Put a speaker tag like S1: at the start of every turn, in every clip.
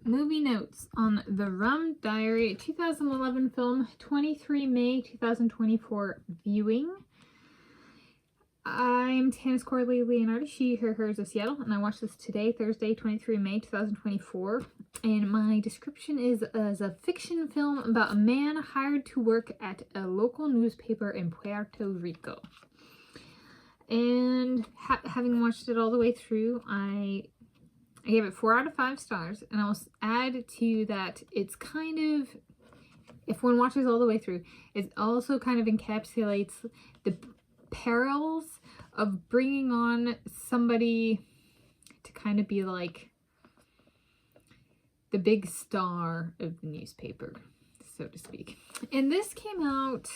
S1: movie notes on the Rum Diary 2011 film, 23 May 2024 viewing. I'm Tanis Coralee Leonhardi, she, her, hers of Seattle, and I watched this today, Thursday, 23 May 2024. And my description is as a fiction film about a man hired to work at a local newspaper in Puerto Rico. And having watched it all the way through, I gave it 4 out of 5 stars, and I'll add to that it's kind of, if one watches all the way through, it also kind of encapsulates the perils of bringing on somebody to kind of be like the big star of the newspaper, so to speak. And this came out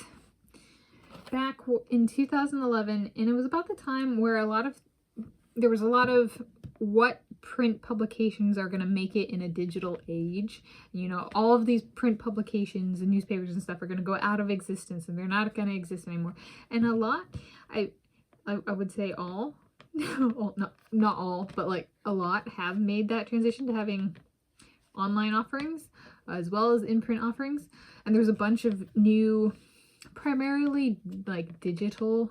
S1: back in 2011, and it was about the time where there was a lot of what print publications are going to make it in a digital age. You know, all of these print publications and newspapers and stuff are going to go out of existence, and they're not going to exist anymore. And a lot, I would say all, well, not all, but like a lot have made that transition to having online offerings as well as in-print offerings. And there's a bunch of new, primarily like digitally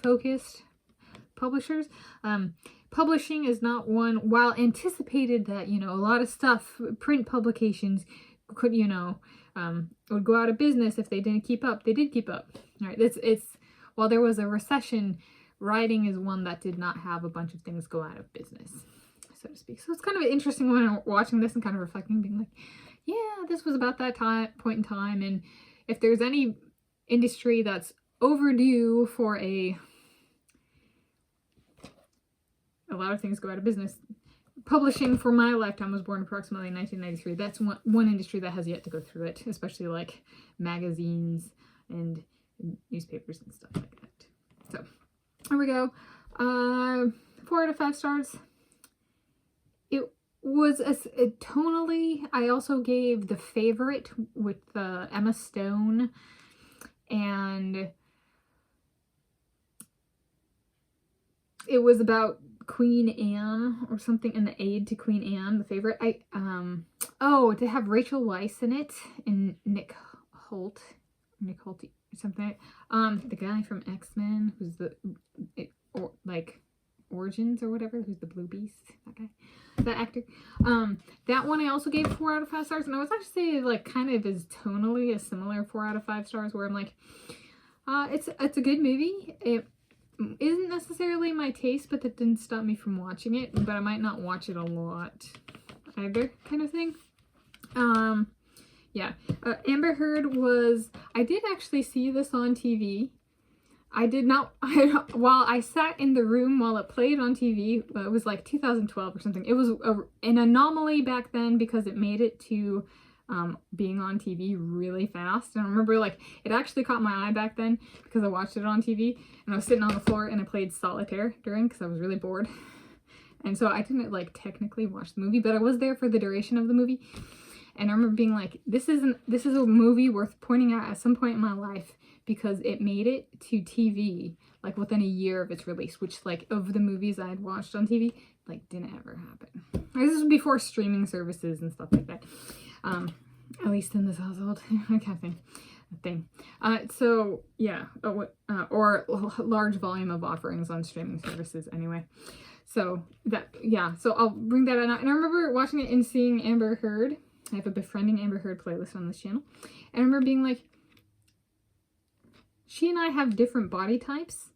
S1: focused publishers. Publishing is not one, while anticipated that, you know, a lot of stuff, print publications could, you know, would go out of business if they didn't keep up. They did keep up. All right. It's while there was a recession, writing is one that did not have a bunch of things go out of business, so to speak. So it's kind of an interesting when I'm watching this and kind of reflecting, being like, yeah, this was about that point in time. And if there's any industry that's overdue for a lot of things go out of business, publishing for my lifetime was born approximately in 1993. That's one industry that has yet to go through it, especially like magazines and newspapers and stuff like that. So there we go. 4 out of 5 stars. It was tonally, I also gave The Favorite with Emma Stone, and it was about Queen Anne or something, and the aide to Queen Anne, The Favorite. To have Rachel Weisz in it, and Nick Holt or something. The guy from X-Men, who's Origins or whatever, who's the Blue Beast, that guy, that actor. That one I also gave 4 out of 5 stars, and I was actually like kind of as tonally a similar 4 out of 5 stars, where I'm like, it's a good movie. It isn't necessarily my taste, but that didn't stop me from watching it, but I might not watch it a lot either, kind of thing. Amber Heard was, I did actually see this on TV. I did not, while I sat in the room while it played on TV, it was like 2012 or something. It was an anomaly back then because it made it to being on TV really fast. And I remember like it actually caught my eye back then because I watched it on TV, and I was sitting on the floor and I played solitaire during, because I was really bored. And so I didn't like technically watch the movie, but I was there for the duration of the movie. And I remember being like, this is a movie worth pointing out at some point in my life, because it made it to TV like within a year of its release, which like of the movies I had watched on TV, like didn't ever happen. This was before streaming services and stuff like that. At least in this household, I can't think thing. So yeah, or a large volume of offerings on streaming services anyway. So that, yeah, so I'll bring that on. And I remember watching it and seeing Amber Heard. I have a Befriending Amber Heard playlist on this channel. And I remember being like, she and I have different body types,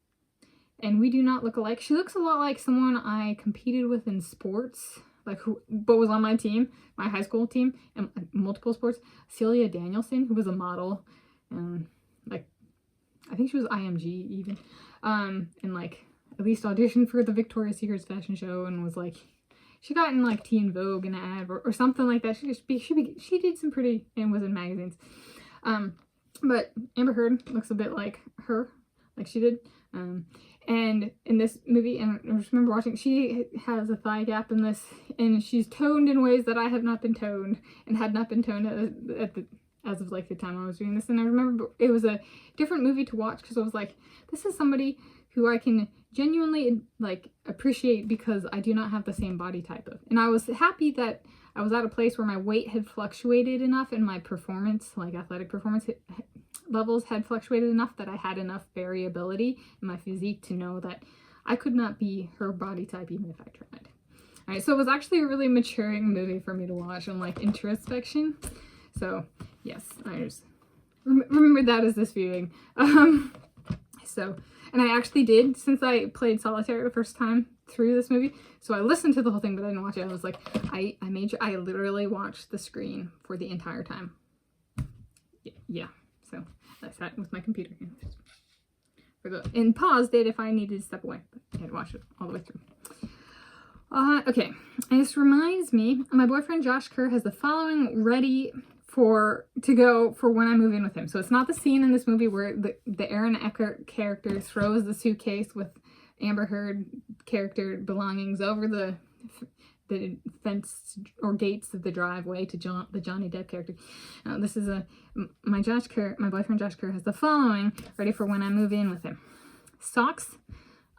S1: and we do not look alike. She looks a lot like someone I competed with in sports, but was on my team, my high school team, and multiple sports. Celia Danielson, who was a model, and like, I think she was IMG even, and like at least auditioned for the Victoria's Secret fashion show, and was like, she got in like Teen Vogue and ad or something like that. She did some pretty, and was in magazines. But Amber Heard looks a bit like her, like she did. And in this movie, and I just remember watching, she has a thigh gap in this, and she's toned in ways that I have not been toned, and had not been toned as of like the time I was doing this. And I remember it was a different movie to watch, because I was like, this is somebody who I can genuinely like appreciate, because I do not have the same body type of. And I was happy that I was at a place where my weight had fluctuated enough and my performance, like athletic performance levels had fluctuated enough that I had enough variability in my physique to know that I could not be her body type even if I tried. All right, so it was actually a really maturing movie for me to watch and like introspection. So yes, I just remember that as this viewing. And I actually did, since I played solitaire the first time through this movie, so I listened to the whole thing, but I didn't watch it. I was like, I made sure, I literally watched the screen for the entire time. Yeah, so I sat with my computer and paused it if I needed to step away, but I had to watch it all the way through. Okay, and this reminds me, my boyfriend Josh Kerr has the following ready to go for when I move in with him. So it's not the scene in this movie where the Aaron Eckhart character throws the suitcase with Amber Heard character belongings over the fence or gates of the driveway to the Johnny Depp character. This is my boyfriend Josh Kerr has the following ready for when I move in with him: socks,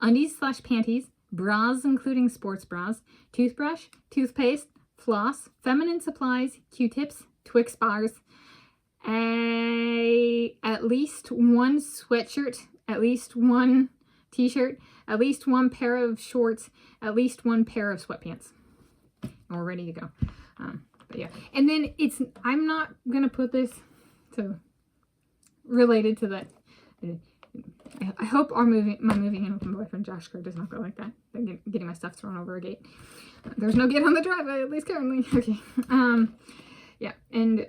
S1: undies/panties, bras including sports bras, toothbrush, toothpaste, floss, feminine supplies, Q-tips, Twix bars, at least one sweatshirt, at least one t-shirt, at least one pair of shorts, at least one pair of sweatpants. And we're ready to go. But yeah, and then I'm not gonna put this related to that. I hope my moving in with my boyfriend Josh Kerr does not go like that. Getting my stuff thrown over a gate. There's no gate on the driveway, at least currently. Okay. Yeah, and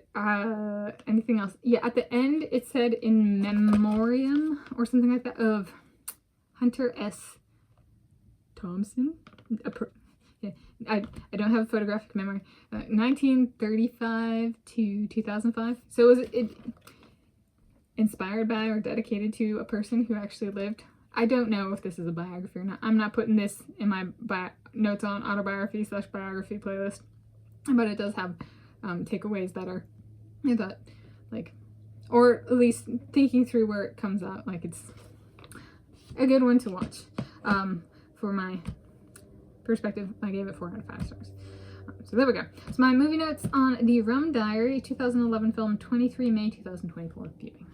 S1: anything else? Yeah, at the end it said in memoriam or something like that of Hunter S. Thompson. Yeah, I don't have a photographic memory. 1935 to 2005. So was it inspired by or dedicated to a person who actually lived? I don't know if this is a biography or not. I'm not putting this in my notes on autobiography/biography playlist, but it does have takeaways that are that like, or at least thinking through where it comes out, like it's a good one to watch. For my perspective, I gave it 4 out of 5 stars. So there we go. So my movie notes on the Rum Diary 2011 film, 23 May 2024 viewing.